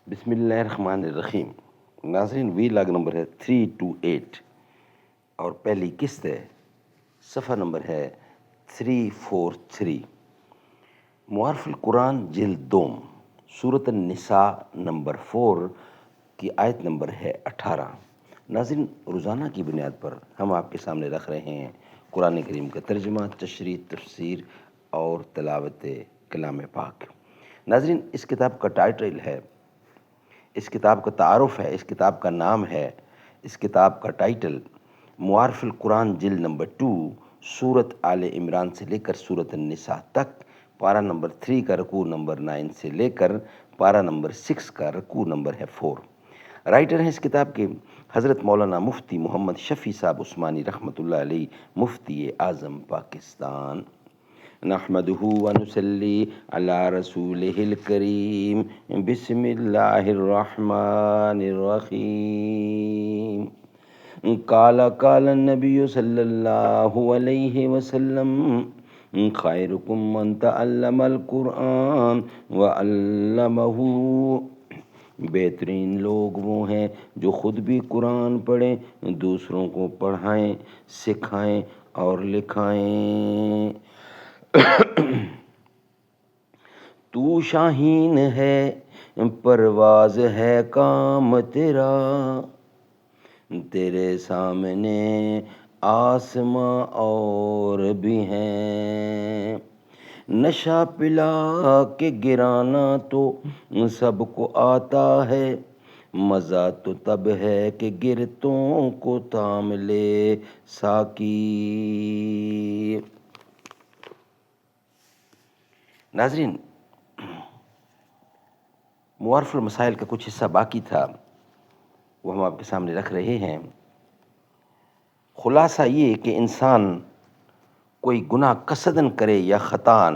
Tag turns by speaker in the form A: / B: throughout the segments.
A: بسم اللہ الرحمن الرحیم۔ ناظرین، وی لاگ نمبر ہے 328 اور پہلی قسط ہے، صفحہ نمبر ہے 343۔ معارف القرآن جلد دوم، سورۃ النساء نمبر 4 کی آیت نمبر ہے 18۔ ناظرین، روزانہ کی بنیاد پر ہم آپ کے سامنے رکھ رہے ہیں قرآن کریم کا ترجمہ، تشریح، تفسیر اور تلاوت کلام پاک۔ ناظرین، اس کتاب کا ٹائٹل ہے، اس کتاب کا تعارف ہے، اس کتاب کا نام ہے، اس کتاب کا ٹائٹل معارف القرآن جلد نمبر 2، سورۃ آل عمران سے لے کر سورۃ النساء تک، پارہ نمبر 3 کا رکوع نمبر 9 سے لے کر پارہ نمبر 6 کا رکوع نمبر ہے 4۔ رائٹر ہیں اس کتاب کے حضرت مولانا مفتی محمد شفیع صاحب عثمانی رحمۃ اللہ علیہ، مفتی اعظم پاکستان۔ نحمده ونصلي على رسوله الكريم، بسم الله الرحمن الرحيم۔ قال النبي صلى الله عليه وسلم، خيركم من تعلم القرآن وعلمه۔ بہترین لوگ وہ ہیں جو خود بھی قرآن پڑھیں، دوسروں کو پڑھائیں، سکھائیں اور لکھائیں۔ تو شاہین ہے، پرواز ہے کام تیرا، تیرے سامنے آسماں اور بھی ہیں۔ نشہ پلا کے گرانا تو سب کو آتا ہے، مزہ تو تب ہے کہ گرتوں کو تام لے ساقی۔ ناظرین، معارف المسائل کا کچھ حصہ باقی تھا، وہ ہم آپ کے سامنے رکھ رہے ہیں۔ خلاصہ یہ کہ انسان کوئی گناہ قصدن کرے یا خطان،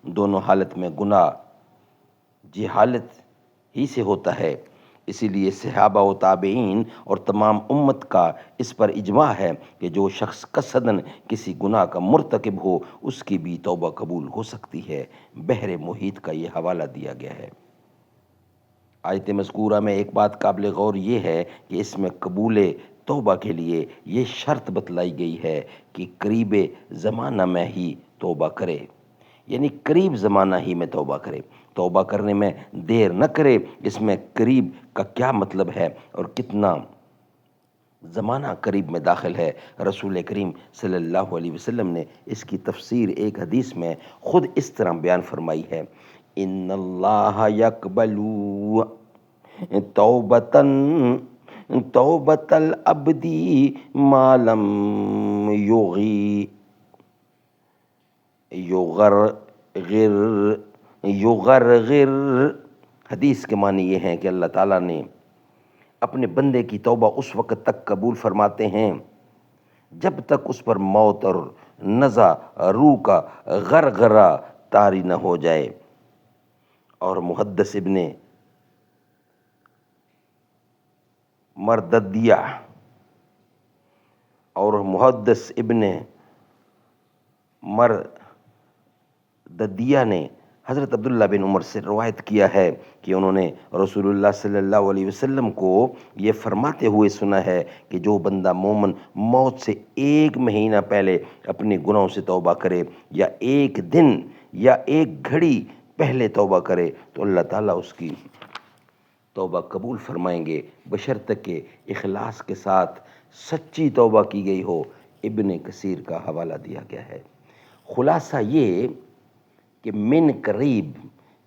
A: دونوں حالت میں گناہ جہالت ہی سے ہوتا ہے۔ اسی لیے صحابہ و تابعین اور تمام امت کا اس پر اجماع ہے کہ جو شخص قصدن کسی گناہ کا مرتکب ہو، اس کی بھی توبہ قبول ہو سکتی ہے۔ بحر محیط کا یہ حوالہ دیا گیا ہے۔ آیت مذکورہ میں ایک بات قابل غور یہ ہے کہ اس میں قبول توبہ کے لیے یہ شرط بتلائی گئی ہے کہ قریب زمانہ میں ہی توبہ کرے، یعنی قریب زمانہ ہی میں توبہ کرے، توبہ کرنے میں دیر نہ کرے۔ اس میں قریب کا کیا مطلب ہے اور کتنا زمانہ قریب میں داخل ہے؟ رسول کریم صلی اللہ علیہ وسلم نے اس کی تفسیر ایک حدیث میں خود اس طرح بیان فرمائی ہے، ان اللہ یقبل توبۃ العبد ما لم یغرغر۔ حدیث کے معنی یہ ہیں کہ اللہ تعالیٰ نے اپنے بندے کی توبہ اس وقت تک قبول فرماتے ہیں جب تک اس پر موت اور نزع روح کا غرغرہ طاری نہ ہو جائے۔ اور محدث ابن مرددیہ نے حضرت عبداللہ بن عمر سے روایت کیا ہے کہ انہوں نے رسول اللہ صلی اللہ علیہ وسلم کو یہ فرماتے ہوئے سنا ہے کہ جو بندہ مومن موت سے 1 مہینہ پہلے اپنے گناہوں سے توبہ کرے، یا 1 دن یا 1 گھڑی پہلے توبہ کرے، تو اللہ تعالیٰ اس کی توبہ قبول فرمائیں گے، بشرط کہ اخلاص کے ساتھ سچی توبہ کی گئی ہو۔ ابن کثیر کا حوالہ دیا گیا ہے۔ خلاصہ یہ کہ من قریب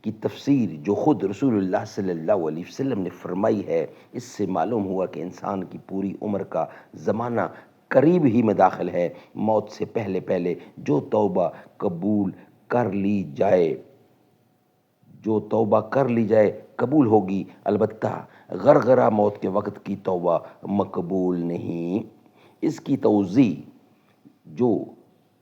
A: کی تفسیر جو خود رسول اللہ صلی اللہ علیہ وسلم نے فرمائی ہے، اس سے معلوم ہوا کہ انسان کی پوری عمر کا زمانہ قریب ہی میں داخل ہے۔ موت سے پہلے پہلے جو توبہ قبول کر لی جائے، قبول ہوگی، البتہ غرغرہ موت کے وقت کی توبہ مقبول نہیں۔ اس کی توضیح جو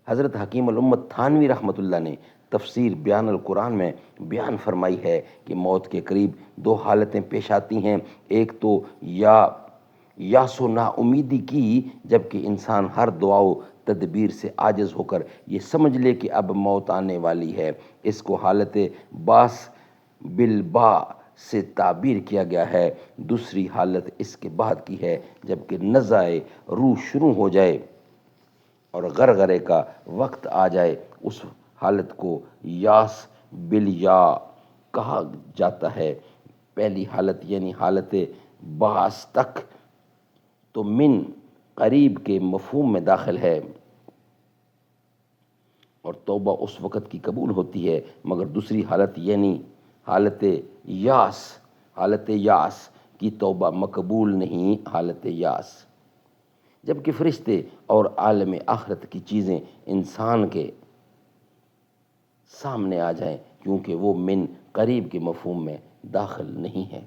A: حضرت حکیم الامت تھانوی رحمۃ اللہ نے تفسیر بیان القرآن میں بیان فرمائی ہے کہ موت کے قریب 2 حالتیں پیش آتی ہیں۔ ایک تو یاس و نا امیدی کی، جبکہ انسان ہر دعا و تدبیر سے عاجز ہو کر یہ سمجھ لے کہ اب موت آنے والی ہے، اس کو حالت باس بالبا سے تعبیر کیا گیا ہے، دوسری حالت اس کے بعد کی ہے جبکہ نزائے روح شروع ہو جائے اور غرغرے کا وقت آ جائے، اس حالت کو یاس بالیا کہا جاتا ہے۔ پہلی حالت یعنی حالت بعث تک تو من قریب کے مفہوم میں داخل ہے اور توبہ اس وقت کی قبول ہوتی ہے، مگر دوسری حالت یعنی حالت یاس کی توبہ مقبول نہیں۔ حالت یاس جبکہ فرشتے اور عالم آخرت کی چیزیں انسان کے سامنے آ جائیں کیونکہ وہ من قریب کے مفہوم میں داخل نہیں ہے۔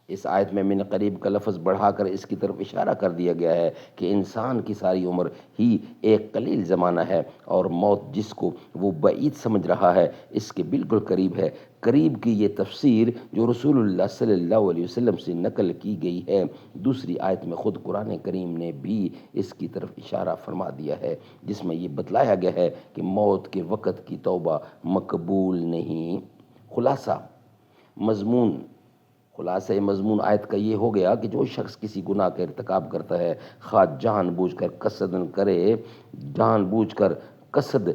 A: اس آیت میں من قریب کا لفظ بڑھا کر اس کی طرف اشارہ کر دیا گیا ہے کہ انسان کی ساری عمر ہی ایک قلیل زمانہ ہے اور موت جس کو وہ بعید سمجھ رہا ہے اس کے بالکل قریب ہے۔ قریب کی یہ تفسیر جو رسول اللہ صلی اللہ علیہ وسلم سے نقل کی گئی ہے، دوسری آیت میں خود قرآن کریم نے بھی اس کی طرف اشارہ فرما دیا ہے، جس میں یہ بتلایا گیا ہے کہ موت کے وقت کی توبہ مقبول نہیں۔ خلاصہ مضمون آیت کا یہ ہو گیا کہ جو شخص کسی گناہ کا ارتکاب کرتا ہے، خواہ جان بوجھ کر قصدن کرے، جان بوجھ کر قصد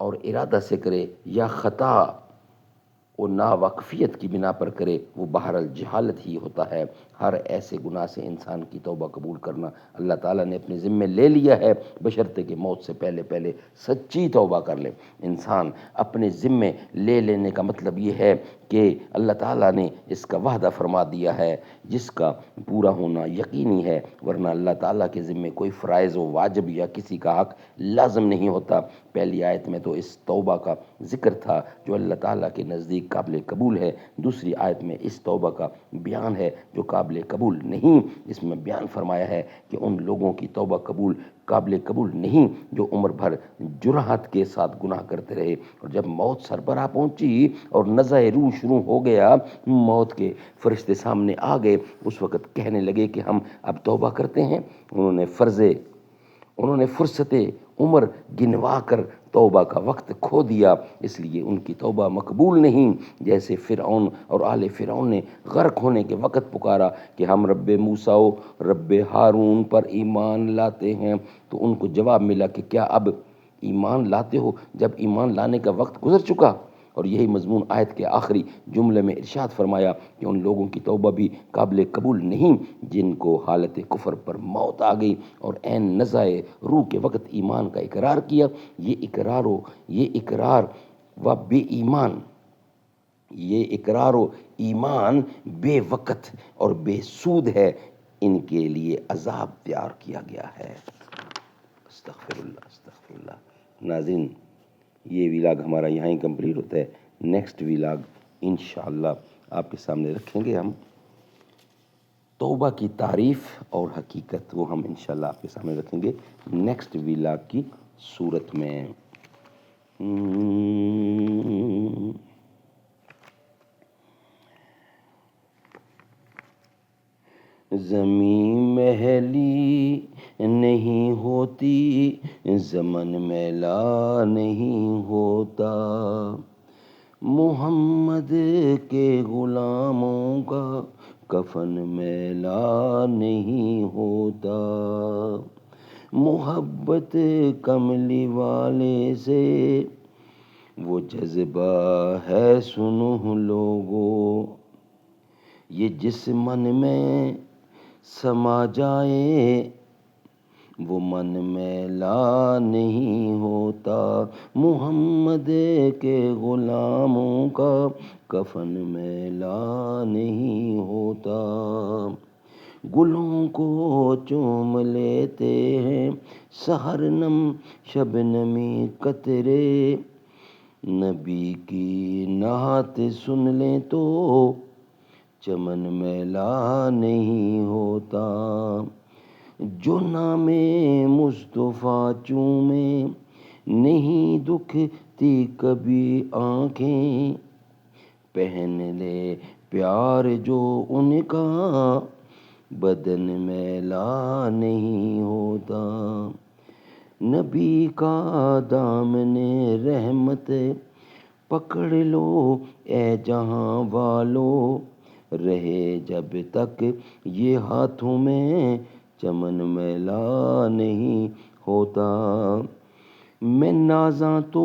A: اور ارادہ سے کرے یا خطا و ناواقفیت کی بنا پر کرے، وہ بہرحال جہالت ہی ہوتا ہے۔ ہر ایسے گناہ سے انسان کی توبہ قبول کرنا اللہ تعالیٰ نے اپنے ذمے لے لیا ہے، بشرطے کہ موت سے پہلے سچی توبہ کر لے۔ انسان اپنے ذمے لے لینے کا مطلب یہ ہے کہ اللہ تعالیٰ نے اس کا وعدہ فرما دیا ہے جس کا پورا ہونا یقینی ہے، ورنہ اللہ تعالیٰ کے ذمے کوئی فرائض و واجب یا کسی کا حق لازم نہیں ہوتا۔ پہلی آیت میں تو اس توبہ کا ذکر تھا جو اللہ تعالیٰ کے نزدیک قابل قبول ہے، دوسری آیت میں اس توبہ کا بیان ہے جو قابل قبول نہیں۔ اس میں بیان فرمایا ہے کہ ان لوگوں کی توبہ قابل قبول نہیں جو عمر بھر جرأت کے ساتھ گناہ کرتے رہے، اور جب موت سر پر آ پہنچی اور نزع روح شروع ہو گیا، موت کے فرشتے سامنے آ گئے، اس وقت کہنے لگے کہ ہم اب توبہ کرتے ہیں۔ انہوں نے فرصت عمر گنوا کر توبہ کا وقت کھو دیا، اس لیے ان کی توبہ مقبول نہیں۔ جیسے فرعون اور آل فرعون نے غرق ہونے کے وقت پکارا کہ ہم رب موسیٰ و رب ہارون پر ایمان لاتے ہیں، تو ان کو جواب ملا کہ کیا اب ایمان لاتے ہو جب ایمان لانے کا وقت گزر چکا؟ اور یہی مضمون آیت کے آخری جملے میں ارشاد فرمایا کہ ان لوگوں کی توبہ بھی قابل قبول نہیں جن کو حالت کفر پر موت آ گئی اور عین نزع روح کے وقت ایمان کا اقرار کیا۔ یہ اقرار و ایمان بے وقت اور بے سود ہے، ان کے لیے عذاب تیار کیا گیا ہے۔ استغفر اللہ۔ ناظرین، یہ ویلاگ ہمارا یہاں ہی کمپلیٹ ہوتا ہے۔ نیکسٹ ویلاگ انشاءاللہ آپ کے سامنے رکھیں گے ہم توبہ کی تعریف اور حقیقت، وہ ہم انشاءاللہ آپ کے سامنے رکھیں گے نیکسٹ ویلاگ کی صورت میں۔ زمین محلی نہیں ہوتی، زمن میلا نہیں ہوتا، محمد کے غلاموں کا کفن میلا نہیں ہوتا، محبت کملی والے سے وہ جذبہ ہے سنو لوگو، یہ جس من میں سما جائے وہ من میلا نہیں ہوتا، محمد کے غلاموں کا کفن میلا نہیں ہوتا، گلوں کو چوم لیتے ہیں سحرنم شبنمی قطرے، نبی کی نعت سن لیں تو چمن میلا نہیں ہوتا، جو نام مصطفیٰ چومے نہیں دکھتی کبھی آنکھیں، پہن لے پیار جو ان کا بدن میلا نہیں ہوتا، نبی کا دامن رحمت پکڑ لو اے جہاں والو، رہے جب تک یہ ہاتھوں میں، چمن میلا نہیں ہوتا۔ میں نازاں تو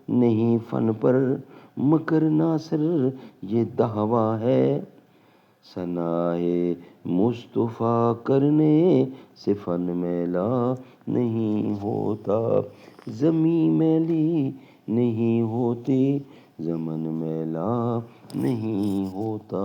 A: نہیں فن پر، مگر ناصر یہ دعویٰ ہے، ثنائے مصطفیٰ کرنے سے فن میلا نہیں ہوتا۔ زمیں میلی نہیں ہوتی، زمن میلا نہیں ہوتا۔